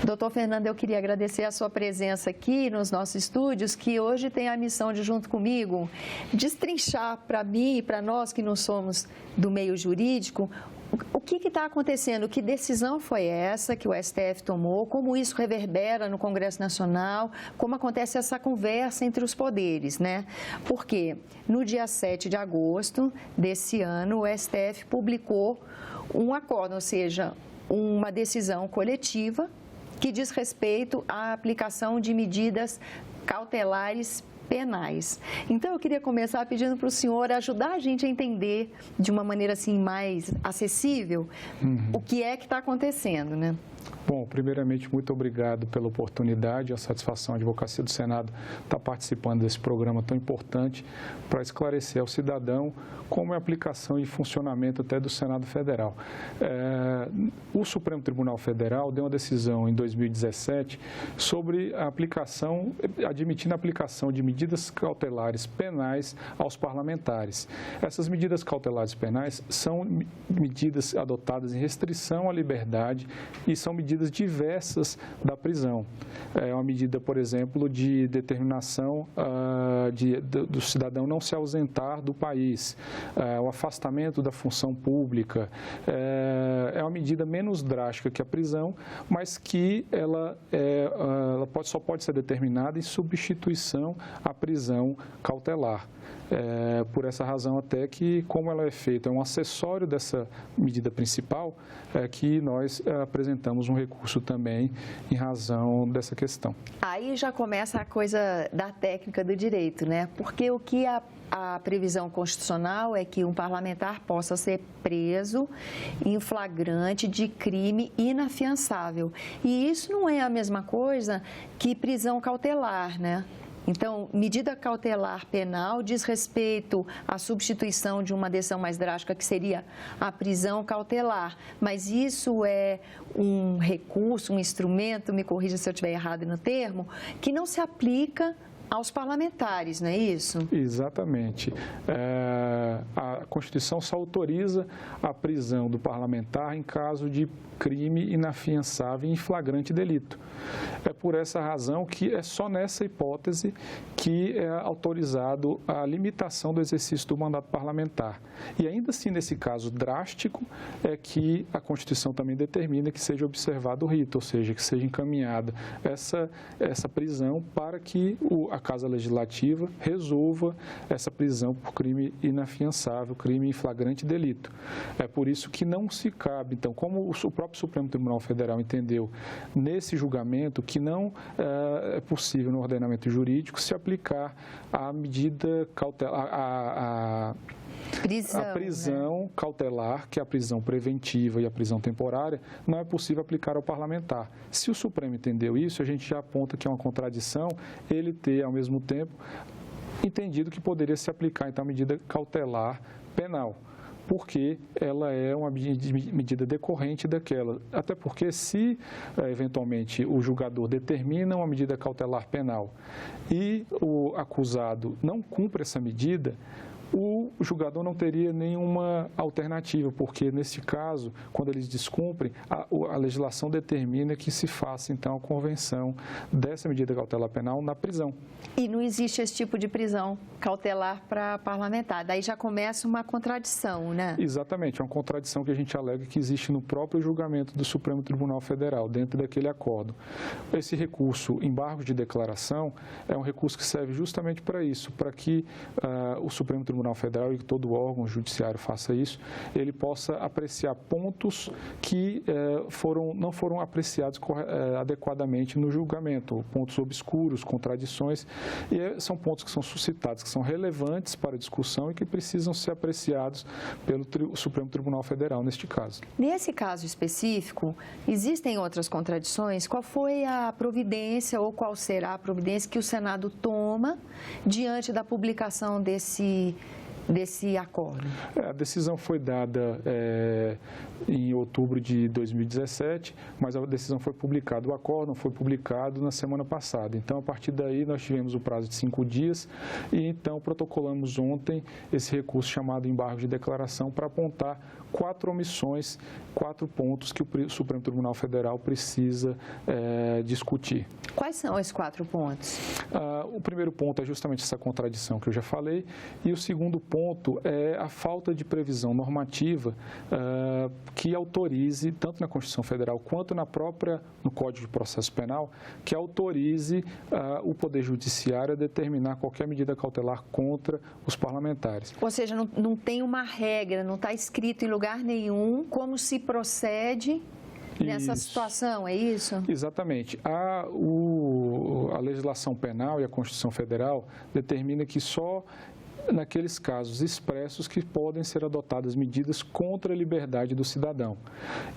Doutor Fernando, eu queria agradecer a sua presença aqui nos nossos estúdios, que hoje tem a missão de, junto comigo, destrinchar para mim e para nós que não somos do meio jurídico, o que está acontecendo? Que decisão foi essa que o STF tomou? Como isso reverbera no Congresso Nacional? Como acontece essa conversa entre os poderes, né? Porque no dia 7 de agosto desse ano, o STF publicou um acordo, ou seja, uma decisão coletiva que diz respeito à aplicação de medidas cautelares penais. Então, eu queria começar pedindo para o senhor ajudar a gente a entender de uma maneira assim mais acessível o que é que está acontecendo, né? Bom, primeiramente, muito obrigado pela oportunidade, a satisfação, a Advocacia do Senado estar participando desse programa tão importante para esclarecer ao cidadão como é a aplicação e funcionamento até do Senado Federal. O Supremo Tribunal Federal deu uma decisão em 2017 sobre a aplicação, admitindo a aplicação de medidas cautelares penais aos parlamentares. Essas medidas cautelares penais são medidas adotadas em restrição à liberdade e são medidas diversas da prisão. É uma medida, por exemplo, de determinação do cidadão não se ausentar do país, o afastamento da função pública. É uma medida menos drástica que a prisão, mas que ela só pode ser determinada em substituição à prisão cautelar. Por essa razão até que, como ela é feita, é um acessório dessa medida principal, que nós apresentamos um recurso também em razão dessa questão. Aí já começa a coisa da técnica do direito, né? Porque o que a previsão constitucional é que um parlamentar possa ser preso em flagrante de crime inafiançável. E isso não é a mesma coisa que prisão cautelar, né? Então, medida cautelar penal diz respeito à substituição de uma decisão mais drástica, que seria a prisão cautelar. Mas isso é um recurso, um instrumento, me corrija se eu estiver errado no termo, que não se aplica aos parlamentares, não é isso? Exatamente. A Constituição só autoriza a prisão do parlamentar em caso de crime inafiançável em flagrante delito. É por essa razão que é só nessa hipótese que é autorizado a limitação do exercício do mandato parlamentar. E ainda assim, nesse caso drástico, é que a Constituição também determina que seja observado o rito, ou seja, que seja encaminhada essa prisão para que a Casa Legislativa resolva essa prisão por crime inafiançável, crime em flagrante delito. É por isso que não se cabe, então, como o próprio Supremo Tribunal Federal entendeu nesse julgamento que não é possível no ordenamento jurídico se aplicar a medida cautelar, a prisão cautelar, que é a prisão preventiva e a prisão temporária, não é possível aplicar ao parlamentar. Se o Supremo entendeu isso, a gente já aponta que é uma contradição ele ter, ao mesmo tempo, entendido que poderia se aplicar, então, a medida cautelar penal, porque ela é uma medida decorrente daquela. Até porque, se eventualmente o julgador determina uma medida cautelar penal e o acusado não cumpre essa medida, o julgador não teria nenhuma alternativa, porque, nesse caso, quando eles descumprem, a legislação determina que se faça, então, a convenção dessa medida cautelar penal na prisão. E não existe esse tipo de prisão cautelar para parlamentar. Daí já começa uma contradição, né? Exatamente, é uma contradição que a gente alega que existe no próprio julgamento do Supremo Tribunal Federal, dentro daquele acordo. Esse recurso, embargo de declaração, é um recurso que serve justamente para isso, para que o Supremo Tribunal Federal e todo órgão judiciário faça isso, ele possa apreciar pontos que não foram apreciados adequadamente no julgamento, pontos obscuros, contradições, e são pontos que são suscitados, que são relevantes para a discussão e que precisam ser apreciados pelo Supremo Tribunal Federal, neste caso. Nesse caso específico, existem outras contradições? Qual foi a providência ou qual será a providência que o Senado toma diante da publicação desse acordo? A decisão foi dada em outubro de 2017, mas a decisão foi publicada, o acórdão foi publicado na semana passada. Então, a partir daí, nós tivemos o prazo de 5 dias e, então, protocolamos ontem esse recurso chamado embargo de declaração para apontar 4 omissões, 4 pontos que o Supremo Tribunal Federal precisa discutir. Quais são esses 4 pontos? O primeiro ponto é justamente essa contradição que eu já falei, e o segundo ponto é a falta de previsão normativa que autorize, tanto na Constituição Federal quanto no Código de Processo Penal, que autorize o Poder Judiciário a determinar qualquer medida cautelar contra os parlamentares. Ou seja, não tem uma regra, não está escrito em lugar nenhum como se procede nessa situação, é isso? Exatamente. A legislação penal e a Constituição Federal determina que só naqueles casos expressos que podem ser adotadas medidas contra a liberdade do cidadão.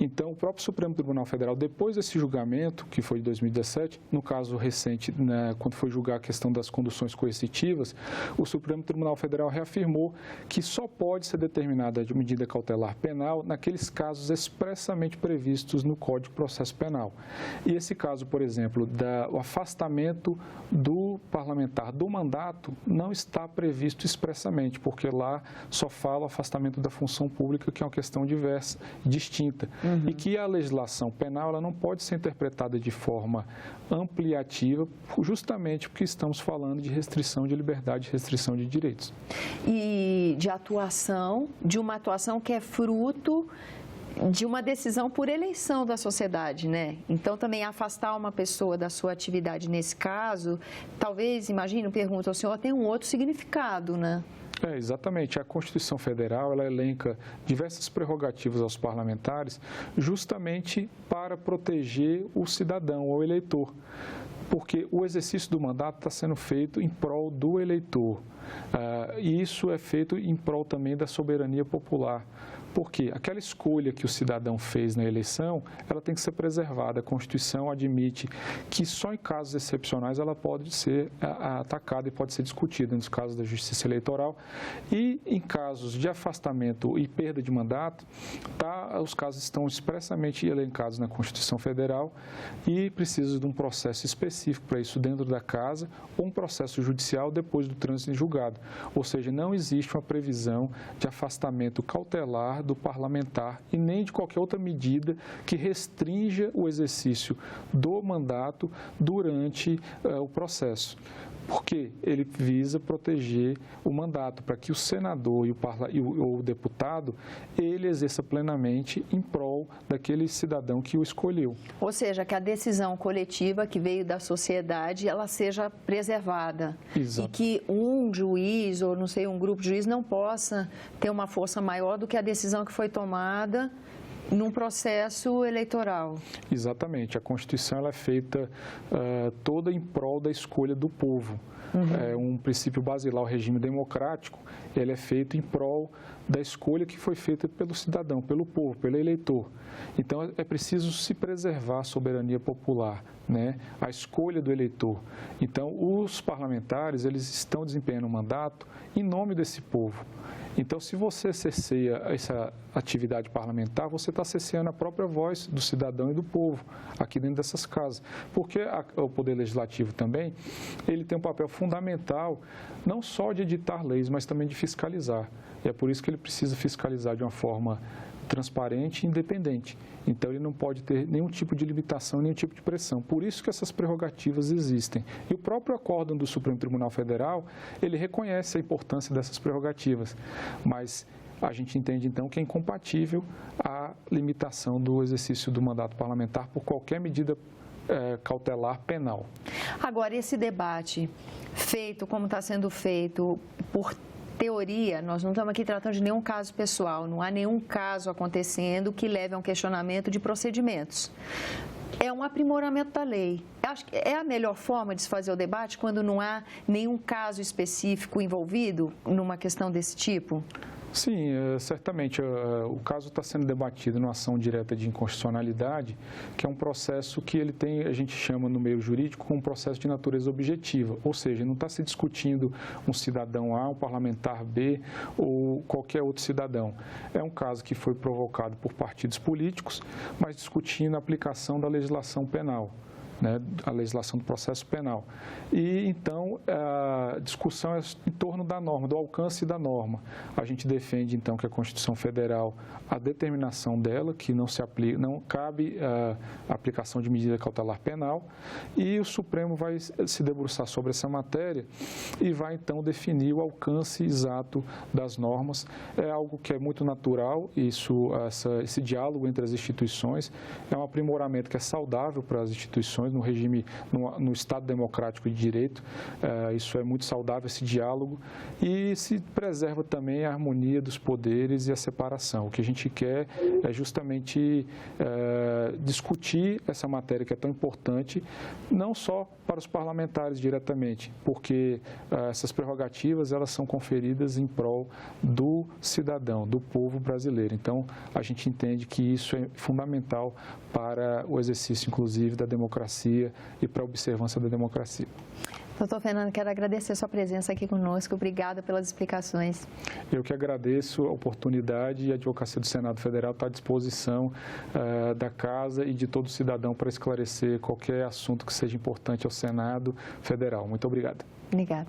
Então, o próprio Supremo Tribunal Federal, depois desse julgamento, que foi em 2017, no caso recente, quando foi julgar a questão das conduções coercitivas, o Supremo Tribunal Federal reafirmou que só pode ser determinada de medida cautelar penal naqueles casos expressamente previstos no Código de Processo Penal. E esse caso, por exemplo, o afastamento do parlamentar do mandato não está previsto expressamente, porque lá só fala o afastamento da função pública, que é uma questão diversa, distinta, e que a legislação penal ela não pode ser interpretada de forma ampliativa, justamente porque estamos falando de restrição de liberdade, restrição de direitos. E de uma atuação que é fruto de uma decisão por eleição da sociedade, né? Então, também afastar uma pessoa da sua atividade nesse caso, talvez, pergunto ao senhor, tem um outro significado, né? Exatamente. A Constituição Federal, ela elenca diversas prerrogativas aos parlamentares justamente para proteger o cidadão ou eleitor, porque o exercício do mandato está sendo feito em prol do eleitor. E isso é feito em prol também da soberania popular. Porque aquela escolha que o cidadão fez na eleição, ela tem que ser preservada. A Constituição admite que só em casos excepcionais ela pode ser atacada e pode ser discutida, nos casos da Justiça Eleitoral. E em casos de afastamento e perda de mandato, os casos estão expressamente elencados na Constituição Federal e precisa de um processo específico para isso dentro da casa ou um processo judicial depois do trânsito em julgado. Ou seja, não existe uma previsão de afastamento cautelar do parlamentar e nem de qualquer outra medida que restrinja o exercício do mandato durante o processo. Porque ele visa proteger o mandato, para que o senador e o deputado, ele exerça plenamente em prol daquele cidadão que o escolheu. Ou seja, que a decisão coletiva que veio da sociedade, ela seja preservada. Exato. E que um juiz, ou não sei, um grupo de juízes não possa ter uma força maior do que a decisão que foi tomada num processo eleitoral. Exatamente. A Constituição ela é feita toda em prol da escolha do povo. É um princípio basilar, o regime democrático, ele é feito em prol da escolha que foi feita pelo cidadão, pelo povo, pelo eleitor. Então, é preciso se preservar a soberania popular, né? A escolha do eleitor. Então, os parlamentares, eles estão desempenhando um mandato em nome desse povo. Então, se você cerceia essa atividade parlamentar, você está cerceando a própria voz do cidadão e do povo aqui dentro dessas casas. Porque o Poder Legislativo também, ele tem um papel fundamental, não só de editar leis, mas também de fiscalizar. E é por isso que ele precisa fiscalizar de uma forma transparente e independente. Então, ele não pode ter nenhum tipo de limitação, nenhum tipo de pressão. Por isso que essas prerrogativas existem. E o próprio acórdão do Supremo Tribunal Federal, ele reconhece a importância dessas prerrogativas. Mas a gente entende, então, que é incompatível a limitação do exercício do mandato parlamentar por qualquer medida cautelar penal. Agora, esse debate feito, como está sendo feito, por teoria, nós não estamos aqui tratando de nenhum caso pessoal, não há nenhum caso acontecendo que leve a um questionamento de procedimentos. É um aprimoramento da lei. Eu acho que é a melhor forma de se fazer o debate quando não há nenhum caso específico envolvido numa questão desse tipo? Sim, certamente. O caso está sendo debatido numa ação direta de inconstitucionalidade, que é um processo que ele tem, a gente chama no meio jurídico, como um processo de natureza objetiva, ou seja, não está se discutindo um cidadão A, um parlamentar B ou qualquer outro cidadão. É um caso que foi provocado por partidos políticos, mas discutindo a aplicação da legislação penal. Né, a legislação do processo penal. E, então, a discussão é em torno da norma, do alcance da norma. A gente defende, então, que a Constituição Federal, a determinação dela, que não se aplica, não cabe a aplicação de medida cautelar penal, e o Supremo vai se debruçar sobre essa matéria e vai, então, definir o alcance exato das normas. É algo que é muito natural, esse diálogo entre as instituições é um aprimoramento que é saudável para as instituições, no regime, no Estado democrático de direito. Isso é muito saudável, esse diálogo, e se preserva também a harmonia dos poderes e a separação. O que a gente quer é justamente discutir essa matéria que é tão importante, não só para os parlamentares diretamente, porque essas prerrogativas elas são conferidas em prol do cidadão, do povo brasileiro. Então, a gente entende que isso é fundamental para o exercício, inclusive, da democracia e para a observância da democracia. Doutor Fernando, quero agradecer a sua presença aqui conosco. Obrigada pelas explicações. Eu que agradeço a oportunidade, e a Advocacia do Senado Federal está à disposição da Casa e de todo cidadão para esclarecer qualquer assunto que seja importante ao Senado Federal. Muito obrigado. Obrigada.